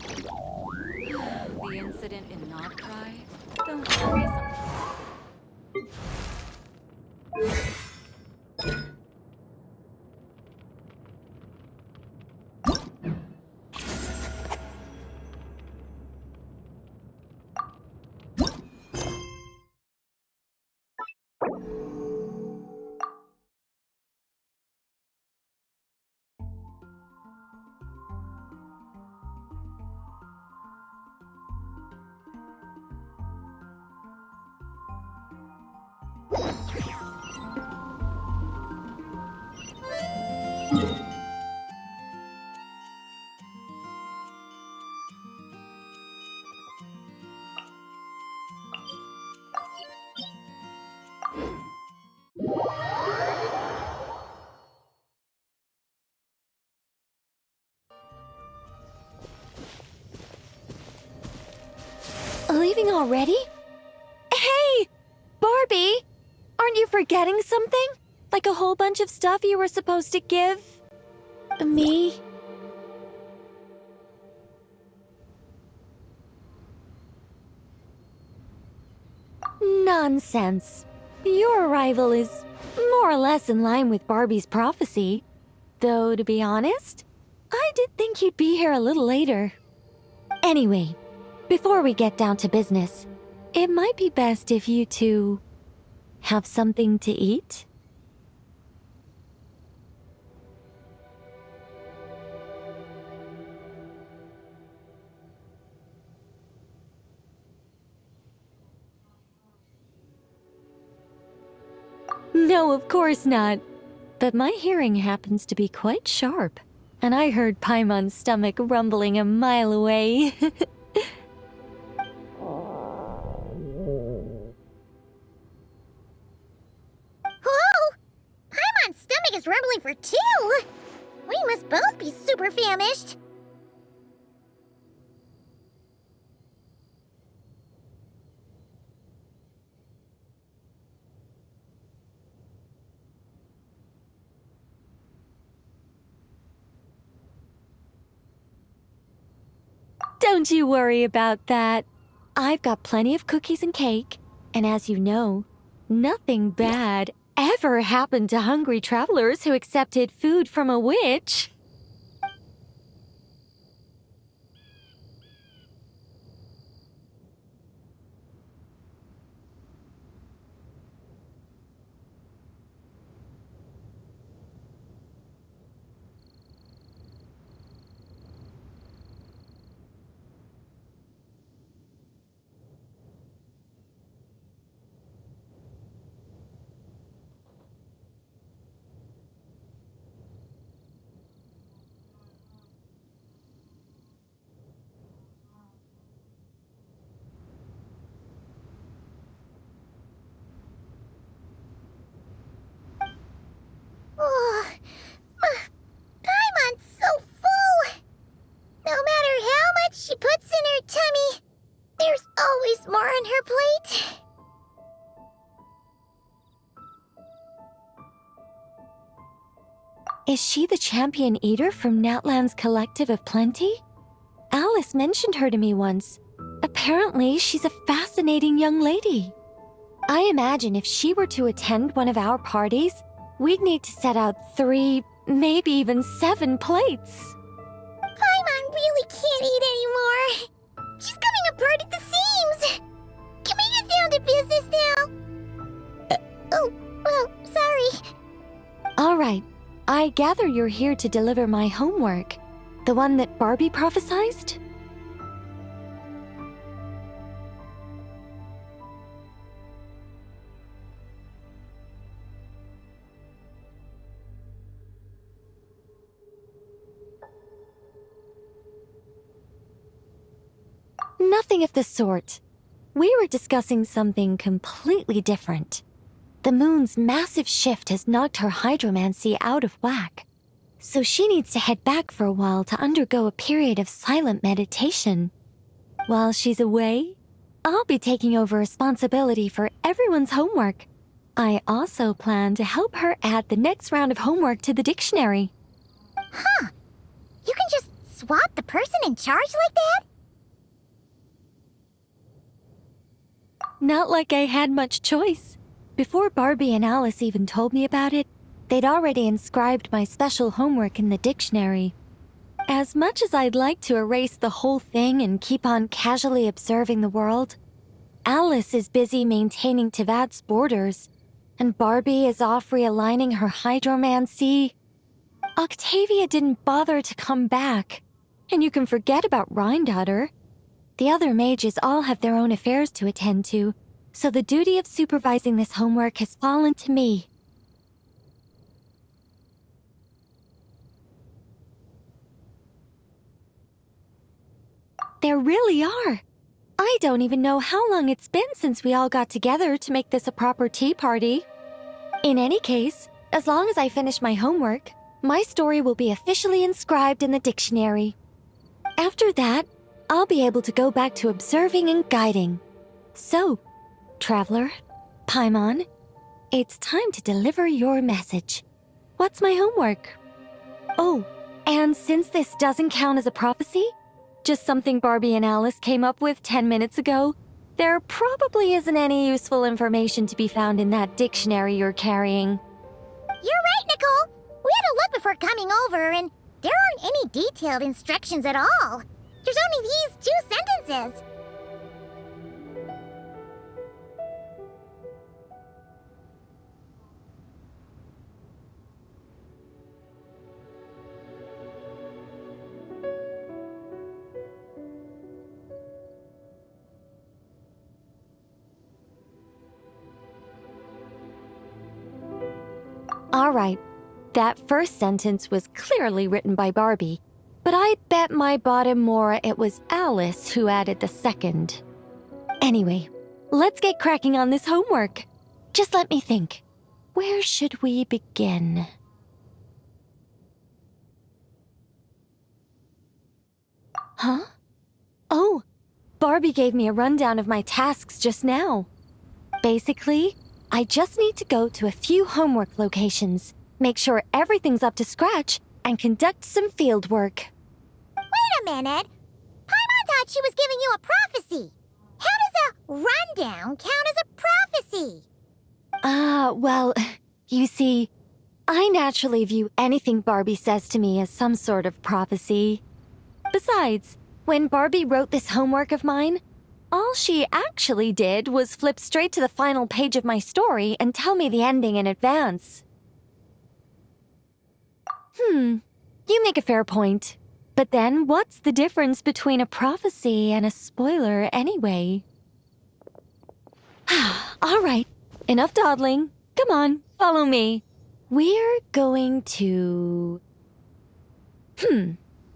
The incident in Not Cry? Don't tell me something. Leaving already? Hey! Barbie! Aren't you forgetting something? Like a whole bunch of stuff you were supposed to give me? Nonsense. Your arrival is more or less in line with Barbie's prophecy. Though, to be honest, I did think you'd be here a little later. Anyway, before we get down to business, it might be best if you two have something to eat. No, of course not. But my hearing happens to be quite sharp, and I heard Paimon's stomach rumbling a mile away. Whoa! Paimon's stomach is rumbling for two! We must both be super famished! Don't you worry about that. I've got plenty of cookies and cake, and as you know, nothing bad ever happened to hungry travelers who accepted food from a witch. Oh, Paimon's so full! No matter how much she puts in her tummy, there's always more on her plate. Is she the champion eater from Natlan's Collective of Plenty? Alice mentioned her to me once. Apparently, she's a fascinating young lady. I imagine if she were to attend one of our parties, we'd need to set out 3, maybe even 7 plates. Paimon really can't eat anymore. She's coming apart at the seams. Can we get down to business now? Oh, sorry. All right. I gather you're here to deliver my homework. The one that Barbie prophesized? Nothing of the sort. We were discussing something completely different. The moon's massive shift has knocked her hydromancy out of whack, so she needs to head back for a while to undergo a period of silent meditation. While she's away, I'll be taking over responsibility for everyone's homework. I also plan to help her add the next round of homework to the dictionary. Huh. You can just swap the person in charge like that? Not like I had much choice. Before Barbie and Alice even told me about it, they'd already inscribed my special homework in the dictionary. As much as I'd like to erase the whole thing and keep on casually observing the world, Alice is busy maintaining Tevad's borders, and Barbie is off realigning her hydromancy. Octavia didn't bother to come back, and you can forget about Rhindaughter. The other mages all have their own affairs to attend to, so the duty of supervising this homework has fallen to me. There really are. I don't even know how long it's been since we all got together to make this a proper tea party. In any case, as long as I finish my homework, my story will be officially inscribed in the dictionary. After that, I'll be able to go back to observing and guiding. So, Traveler, Paimon, it's time to deliver your message. What's my homework? Oh, and since this doesn't count as a prophecy, just something Barbie and Alice came up with 10 minutes ago, there probably isn't any useful information to be found in that dictionary you're carrying. You're right, Nicole. We had a look before coming over, and there aren't any detailed instructions at all. There's only these 2 sentences. All right, that first sentence was clearly written by Barbie, but I bet my bottom more it was Alice who added the second. Anyway, let's get cracking on this homework. Just let me think. Where should we begin? Huh? Oh, Barbie gave me a rundown of my tasks just now. Basically, I just need to go to a few homework locations, make sure everything's up to scratch, and conduct some field work. Wait a minute. Paimon thought she was giving you a prophecy. How does a rundown count as a prophecy? Well, you see, I naturally view anything Barbie says to me as some sort of prophecy. Besides, when Barbie wrote this homework of mine, all she actually did was flip straight to the final page of my story and tell me the ending in advance. You make a fair point. But then what's the difference between a prophecy and a spoiler anyway? All right, enough dawdling. Come on, follow me. We're going to...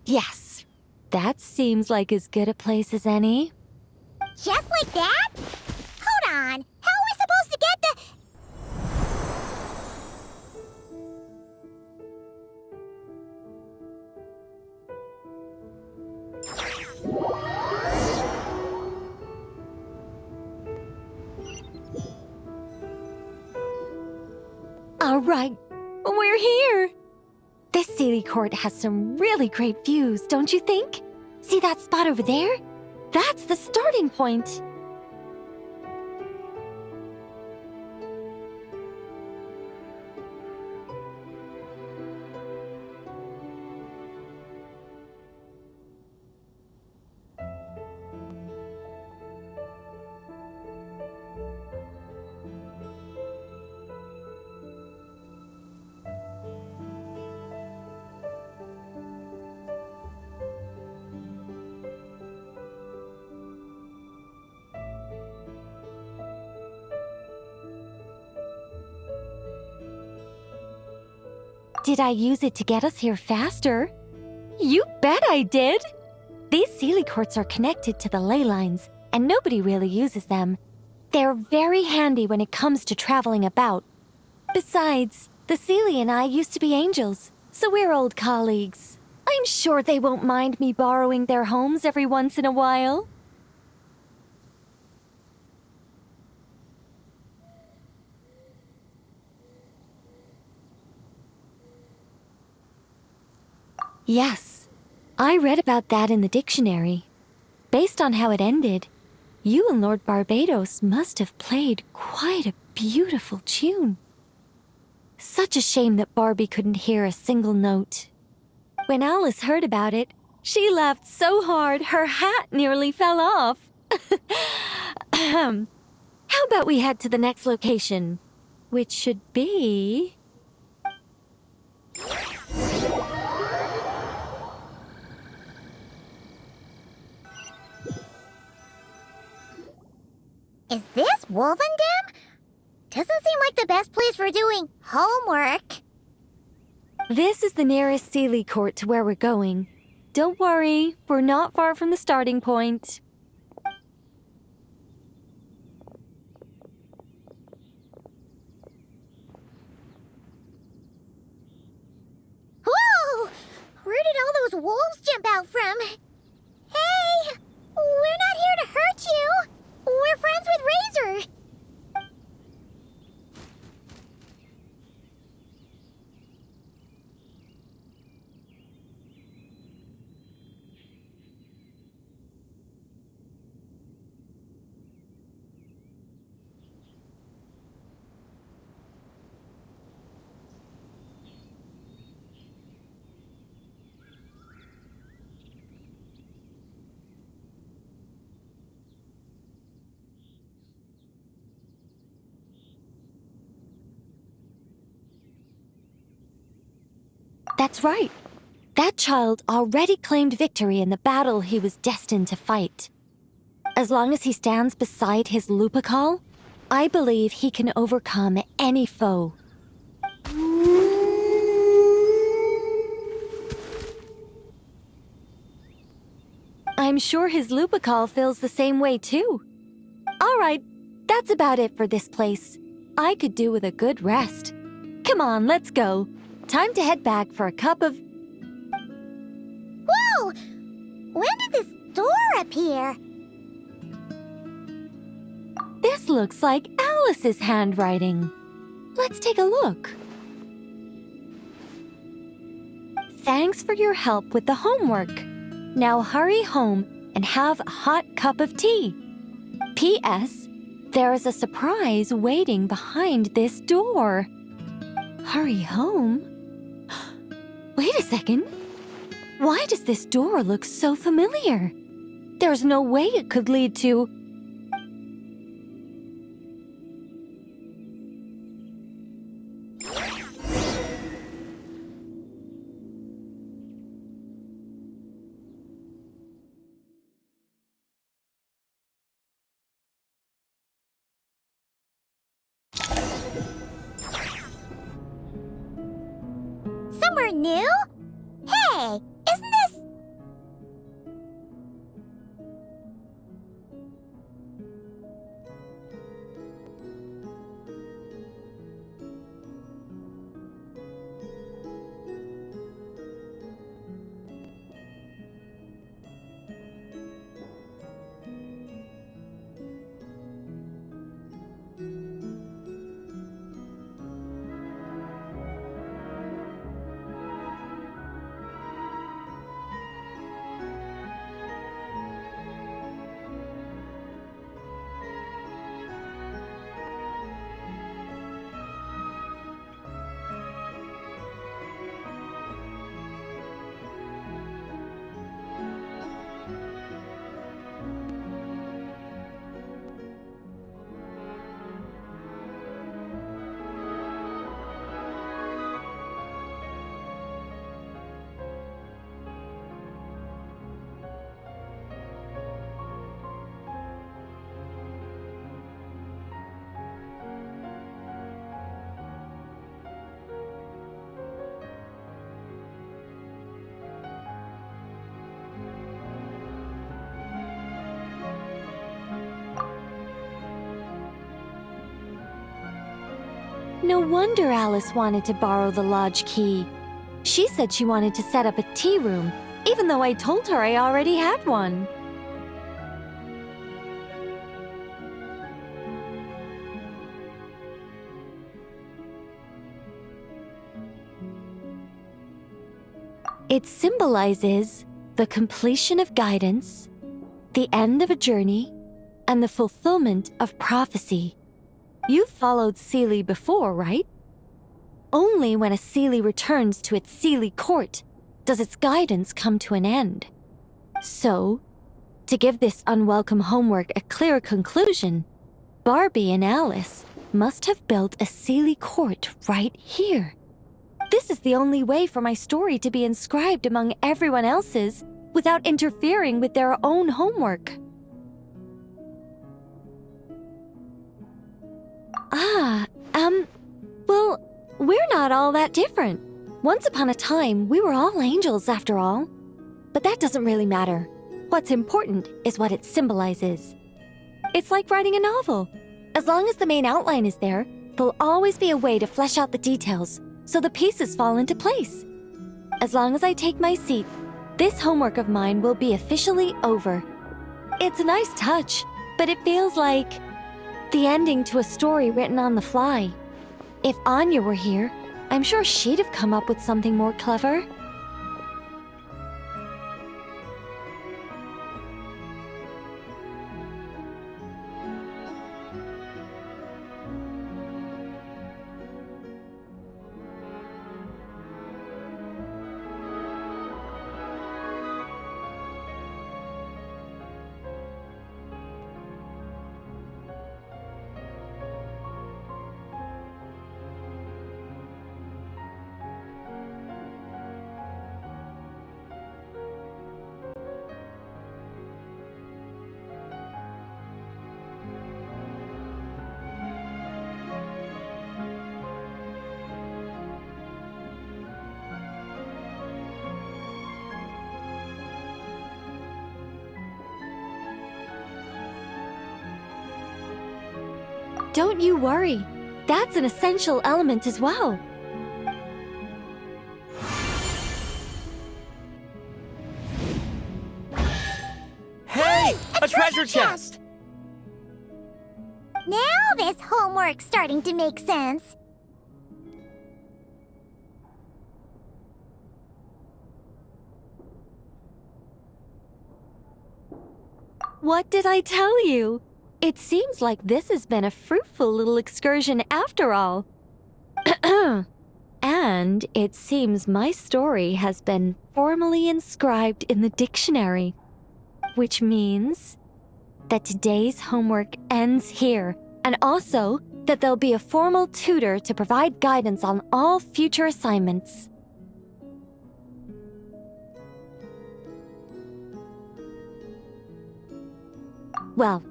Yes, that seems like as good a place as any. Just like that? Hold on. How are we supposed to get the... All right, we're here. This Sealy Court has some really great views, don't you think? See that spot over there? That's the starting point. Did I use it to get us here faster? You bet I did! These Sealy Courts are connected to the ley lines, and nobody really uses them. They're very handy when it comes to traveling about. Besides, the Sealy and I used to be angels, so we're old colleagues. I'm sure they won't mind me borrowing their homes every once in a while. Yes, I read about that in the dictionary. Based on how it ended, you and Lord Barbados must have played quite a beautiful tune. Such a shame that Barbie couldn't hear a single note. When Alice heard about it, she laughed so hard her hat nearly fell off. How about we head to the next location, which should be... Is this Wolvendam? Doesn't seem like the best place for doing homework. This is the nearest Sealy court to where we're going. Don't worry, we're not far from the starting point. Whoa! Where did all those wolves jump out from? Hey! We're not here to hurt you! We're friends with Razor! That's right. That child already claimed victory in the battle he was destined to fight. As long as he stands beside his Lupical, I believe he can overcome any foe. I'm sure his Lupical feels the same way too. All right, that's about it for this place. I could do with a good rest. Come on, let's go. Time to head back for a cup of... Whoa! When did this door appear? This looks like Alice's handwriting. Let's take a look. Thanks for your help with the homework. Now hurry home and have a hot cup of tea. P.S. There is a surprise waiting behind this door. Hurry home? Wait a second. Why does this door look so familiar? There's no way it could lead to... Somewhere new? Hey, isn't this... No wonder Alice wanted to borrow the lodge key. She said she wanted to set up a tea room, even though I told her I already had one. It symbolizes the completion of guidance, the end of a journey, and the fulfillment of prophecy. You've followed Seelie before, right? Only when a Seelie returns to its Seelie court does its guidance come to an end. So, to give this unwelcome homework a clear conclusion, Barbie and Alice must have built a Seelie court right here. This is the only way for my story to be inscribed among everyone else's without interfering with their own homework. Well, we're not all that different. Once upon a time, we were all angels after all. But that doesn't really matter. What's important is what it symbolizes. It's like writing a novel. As long as the main outline is there, there'll always be a way to flesh out the details so the pieces fall into place. As long as I take my seat, this homework of mine will be officially over. It's a nice touch, but it feels like the ending to a story written on the fly. If Anya were here, I'm sure she'd have come up with something more clever. Don't you worry. That's an essential element as well. Hey! A treasure chest! Now this homework's starting to make sense. What did I tell you? It seems like this has been a fruitful little excursion after all. And it seems my story has been formally inscribed in the dictionary, which means that today's homework ends here, and also that there'll be a formal tutor to provide guidance on all future assignments. Well,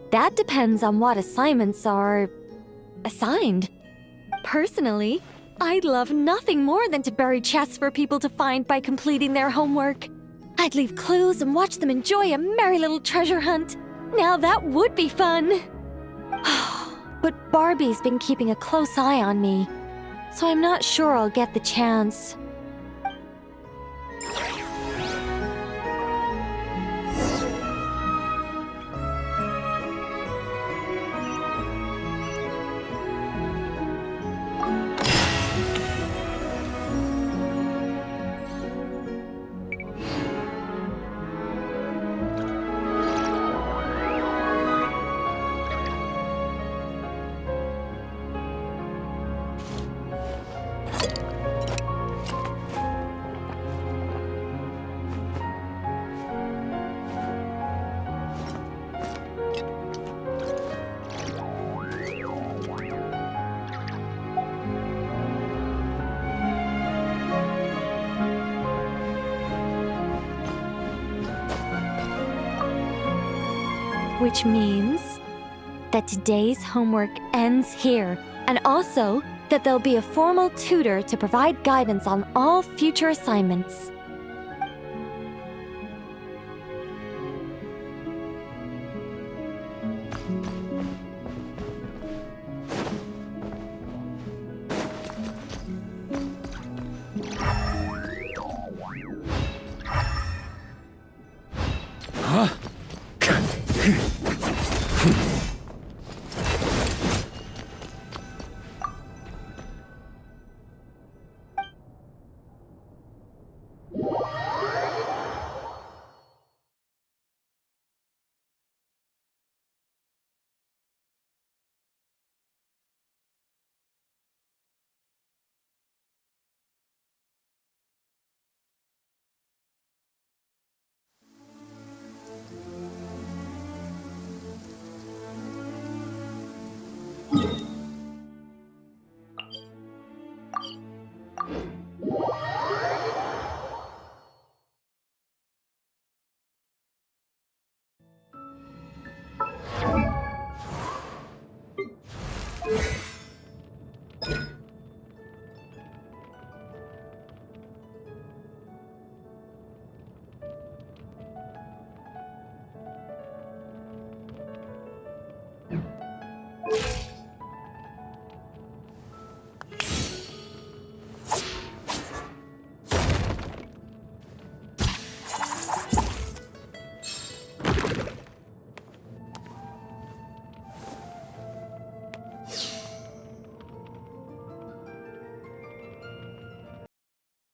that depends on what assignments are assigned. Personally, I'd love nothing more than to bury chests for people to find by completing their homework. I'd leave clues and watch them enjoy a merry little treasure hunt. Now that would be fun. But Barbie's been keeping a close eye on me, so I'm not sure I'll get the chance. Which means that today's homework ends here, and also that there'll be a formal tutor to provide guidance on all future assignments. Huh?